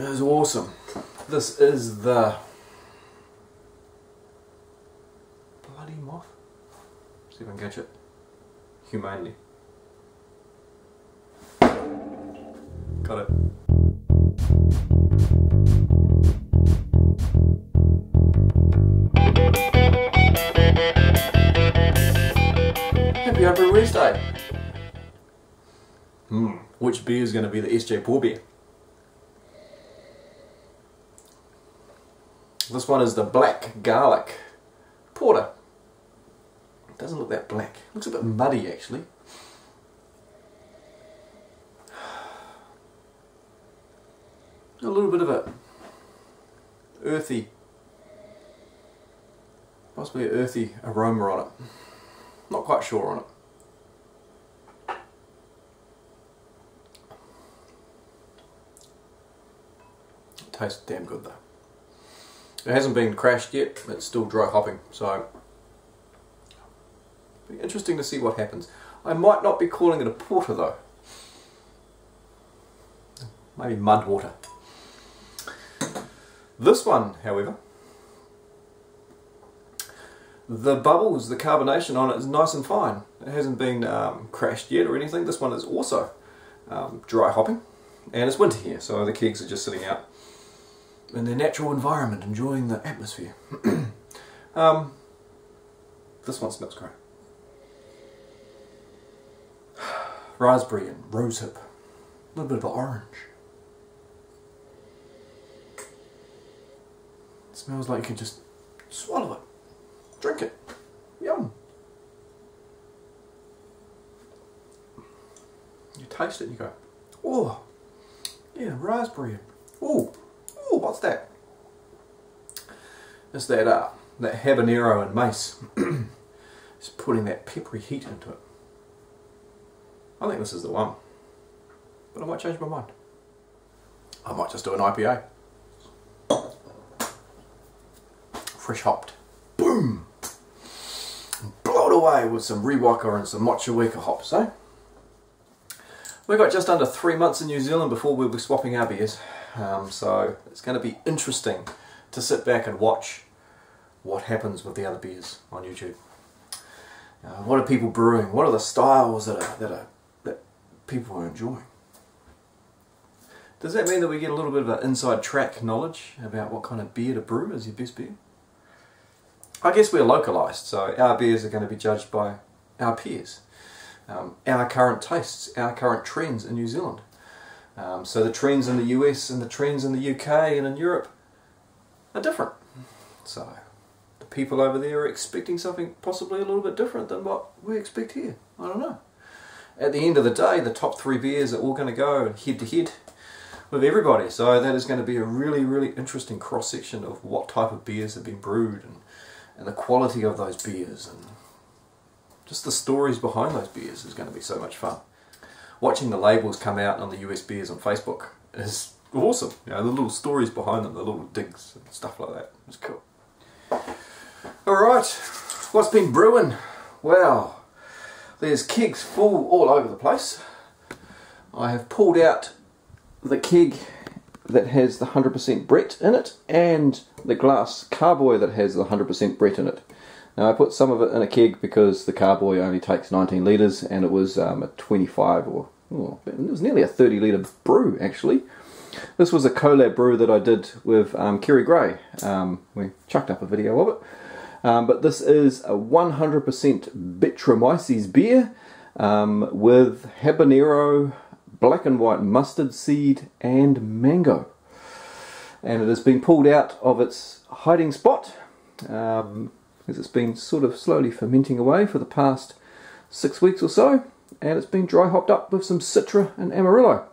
It is awesome. This is the bloody moth. See if I can catch it humanely. Got it. Happy Homebrew Wednesday. Which beer is going to be the SJPORR beer? This one is the Black Garlic Porter. It doesn't look that black. It looks a bit muddy actually. A little bit of a earthy, possibly an earthy aroma on it. Not quite sure on it. It tastes damn good though. It hasn't been crashed yet, it's still dry hopping, so it'll be interesting to see what happens. I might not be calling it a porter though. Maybe mud water. This one, however, the bubbles, the carbonation on it is nice and fine. It hasn't been crashed yet or anything. This one is also dry hopping, and it's winter here, so the kegs are just sitting out in their natural environment, enjoying the atmosphere. This one smells great. Raspberry and rosehip, a little bit of orange. It smells like you could just swallow it, drink it. Yum. You taste it and you go, oh, yeah, raspberry. Oh, oh, what's that? It's that that habanero and mace. Just putting that peppery heat into it. I think this is the one, but I might change my mind. I might just do an IPA. Fresh hopped. Boom! Blow it away with some Rewaka and some Mochaweka hops, eh? We've got just under 3 months in New Zealand before we'll be swapping our beers. So it's going to be interesting to sit back and watch what happens with the other beers on YouTube. What are people brewing? What are the styles that people are enjoying? Does that mean that we get a little bit of an inside track knowledge about what kind of beer to brew as your best beer? I guess we're localised, so our beers are going to be judged by our peers, our current tastes, our current trends in New Zealand. So the trends in the US and the trends in the UK and in Europe are different. So the people over there are expecting something possibly a little bit different than what we expect here. I don't know. At the end of the day, the top 3 beers are all going to go head to head with everybody. So that is going to be a really, really interesting cross-section of what type of beers have been brewed and the quality of those beers and just the stories behind those beers is going to be so much fun. Watching the labels come out on the US beers on Facebook is awesome. You know, the little stories behind them, the little digs and stuff like that. It's cool. Alright, what's been brewing? Wow, there's kegs full all over the place. I have pulled out the keg that has the 100% Brett in it and the glass carboy that has the 100% Brett in it. Now I put some of it in a keg because the carboy only takes 19 litres and it was a 25 or it was nearly a 30 litre brew actually. This was a collab brew that I did with Kerry Gray. We chucked up a video of it. But this is a 100% Bitramyces beer with habanero, black and white mustard seed and mango. And it has been pulled out of its hiding spot as it's been sort of slowly fermenting away for the past 6 weeks or so, and it's been dry hopped up with some Citra and Amarillo.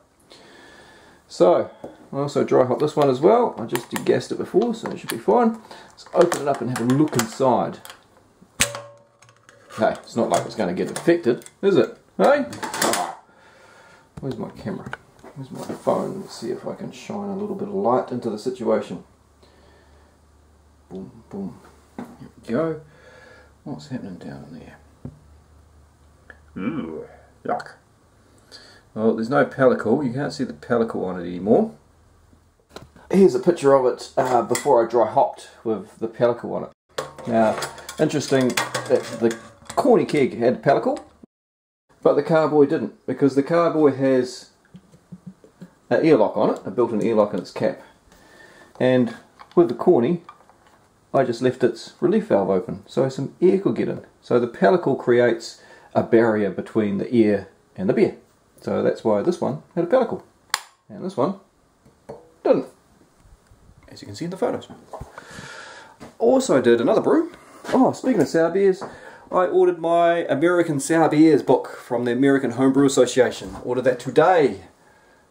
So I also dry hopped this one as well. I just degassed it before, so it should be fine. Let's open it up and have a look inside. Hey, it's not like it's going to get infected, is it? Hey? Where's my camera? Where's my phone? Let's see if I can shine a little bit of light into the situation. Boom, boom. Here we go. What's happening down in there? Ooh, yuck. Well, there's no pellicle. You can't see the pellicle on it anymore. Here's a picture of it before I dry hopped with the pellicle on it. Now, interesting that the corny keg had pellicle, but the carboy didn't, because the carboy has an airlock on it, a built-in airlock in its cap. And with the corny, I just left its relief valve open so some air could get in. So the pellicle creates a barrier between the air and the beer. So that's why this one had a pellicle and this one didn't, as you can see in the photos. Also did another brew. Oh, speaking of sour beers, I ordered my American Sour Beers book from the American Homebrew Association. Ordered that today.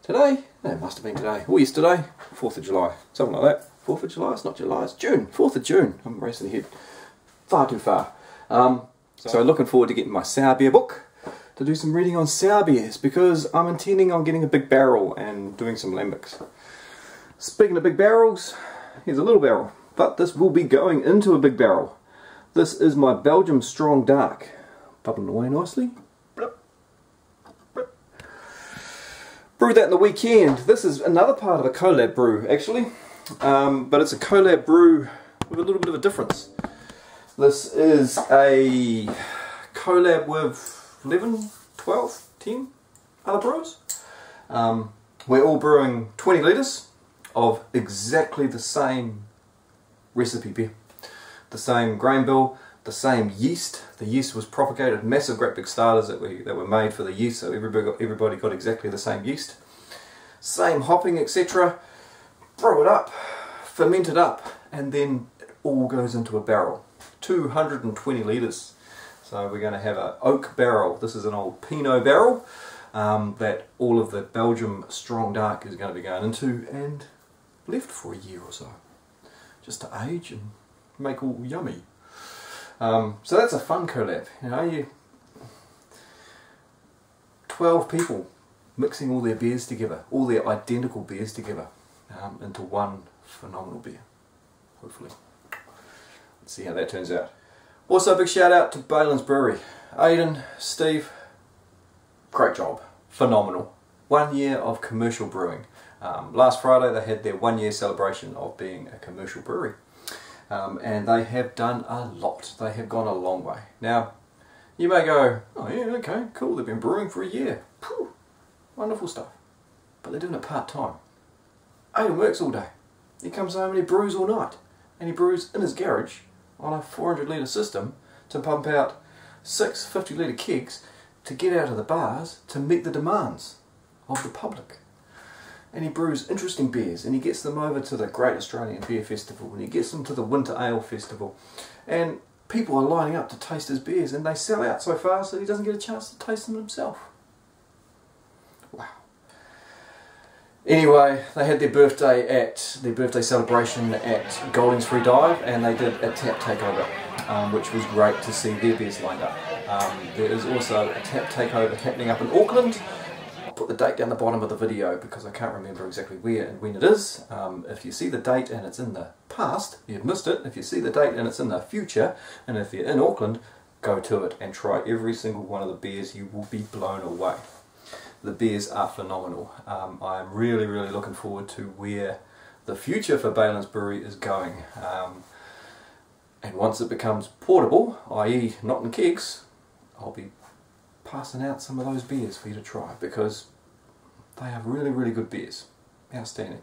Today? No, it must have been today. Or yesterday. 4th of July. Something like that. 4th of July? It's not July, it's June. 4th of June. I'm racing ahead. Far too far. So looking forward to getting my sour beer book to do some reading on sour beers, because I'm intending on getting a big barrel and doing some lambics. Speaking of big barrels, here's a little barrel, but this will be going into a big barrel. This is my Belgium Strong Dark. Bubbling away nicely. Brewed that in the weekend. This is another part of a collab brew, actually. But it's a collab brew with a little bit of a difference. This is a collab with 11, 12, 10 other brewers. We're all brewing 20 litres of exactly the same recipe beer. The same grain bill, the same yeast. The yeast was propagated, massive great big starters that were made for the yeast, so everybody got exactly the same yeast. Same hopping, etc. Brew it up, ferment it up, and then it all goes into a barrel. 220 litres. So we're going to have an oak barrel. This is an old Pinot barrel that all of the Belgium Strong Dark is going to be going into, and left for a year or so, just to age and make all yummy. So that's a fun collab. You know, 12 people mixing all their beers together, all their identical beers together, into one phenomenal beer. Hopefully. Let's see how that turns out. Also, a big shout out to Balin's Brewery. Aidan, Steve, great job. Phenomenal. 1 year of commercial brewing. Last Friday they had their 1 year celebration of being a commercial brewery. And they have done a lot. They have gone a long way. Now, you may go, oh yeah, okay, cool, they've been brewing for a year. Whew, wonderful stuff. But they're doing it part-time. Aidan works all day. He comes home and he brews all night. And he brews in his garage on a 400 litre system to pump out 6 50 litre kegs to get out of the bars to meet the demands of the public. And he brews interesting beers, and he gets them over to the Great Australian Beer Festival, and he gets them to the Winter Ale Festival, and people are lining up to taste his beers, and they sell out so fast that he doesn't get a chance to taste them himself. Wow. Anyway, they had their birthday celebration at Golding's Free Dive, and they did a tap takeover, which was great to see their beers lined up. There is also a tap takeover happening up in Auckland. I'll put the date down the bottom of the video because I can't remember exactly where and when it is. If you see the date and it's in the past, you've missed it. If you see the date and it's in the future, and if you're in Auckland, go to it and try every single one of the beers. You will be blown away. The beers are phenomenal. I am really looking forward to where the future for Balin's Brewery is going. And once it becomes portable, i.e. not in kegs, I'll be passing out some of those beers for you to try, because they are really good beers. Outstanding.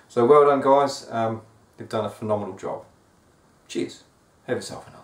So well done guys, you've done a phenomenal job. Cheers. Have yourself a night.